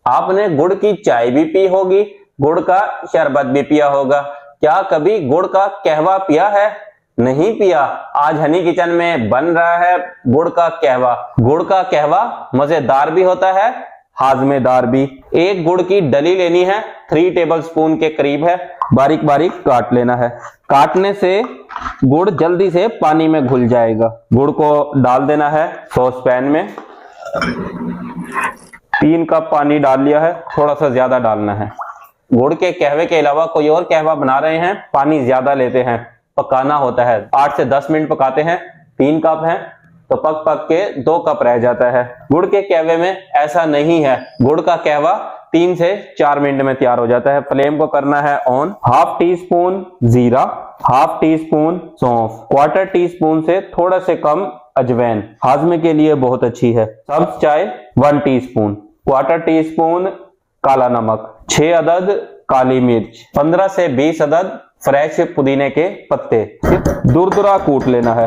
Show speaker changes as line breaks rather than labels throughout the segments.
आपने गुड़ की चाय भी पी होगी, गुड़ का शरबत भी पिया होगा। क्या कभी गुड़ का कहवा पिया है? नहीं पिया। आज हनी किचन में बन रहा है गुड़ का कहवा। गुड़ का कहवा मजेदार भी होता है, हाजमेदार भी। एक गुड़ की डली लेनी है, 3 टेबलस्पून के करीब है। बारीक बारीक काट लेना है। काटने से गुड़ जल्दी से पानी में घुल जाएगा। गुड़ को डाल देना है सॉस पैन में। 3 कप पानी डाल लिया है, थोड़ा सा ज्यादा डालना है। गुड़ के कहवे के अलावा कोई और कहवा बना रहे हैं, पानी ज्यादा लेते हैं, पकाना होता है। 8 से 10 मिनट पकाते हैं। 3 कप है तो पक पक के 2 कप रह जाता है। गुड़ के कहवे में ऐसा नहीं है। गुड़ का कहवा 3 से 4 मिनट में तैयार हो जाता है। फ्लेम को करना है ऑन। हाफ टी स्पून जीरा, हाफ टी स्पून सौंफ, 1/4 टीस्पून से थोड़ा से कम अजवाइन, हाजमे के लिए बहुत अच्छी है। सब्ज चाय 1 टीस्पून, 1/4 टीस्पून काला नमक, 6 अदद काली मिर्च, 15 से 20 अदद फ्रेश पुदीने के पत्ते। दुरदुरा कूट लेना है।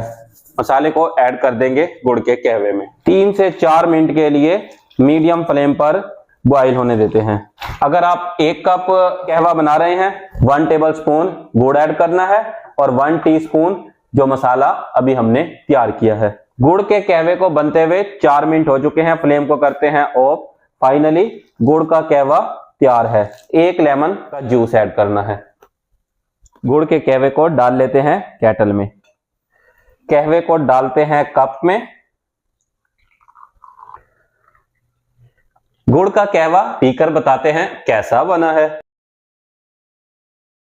मसाले को ऐड कर देंगे गुड़ के कहवे में। 3 से 4 मिनट के लिए मीडियम फ्लेम पर बॉईल होने देते हैं। अगर आप 1 कप कहवा बना रहे हैं, 1 टेबलस्पून गुड़ ऐड करना है और 1 टीस्पून जो मसाला अभी हमने तैयार किया है। गुड़ के कहवे को बनते हुए 4 मिनट हो चुके हैं। फ्लेम को करते हैं ऑफ। फाइनली गुड़ का कहवा तैयार है। 1 लेमन का जूस ऐड करना है। गुड़ के कहवे को डाल लेते हैं केटल में। कहवे को डालते हैं कप में। गुड़ का कहवा पीकर बताते हैं कैसा बना है।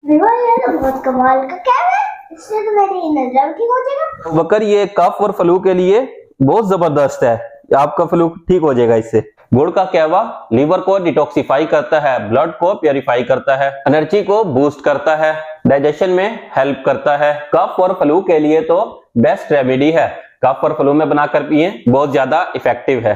ये तो बहुत कमाल का कहवा है, इससे तो मेरी नजर ठीक हो जाएगा।
बकर ये कफ और फ्लू के लिए बहुत जबरदस्त है, आपका फ्लू ठीक हो जाएगा इससे। गुड़ का कहवा लीवर को डिटॉक्सिफाई करता है, ब्लड को प्योरीफाई करता है, एनर्जी को बूस्ट करता है, डाइजेशन में हेल्प करता है। कफ और फ्लू के लिए तो बेस्ट रेमेडी है। कफ और फ्लू में बनाकर पिए, बहुत ज्यादा इफेक्टिव है।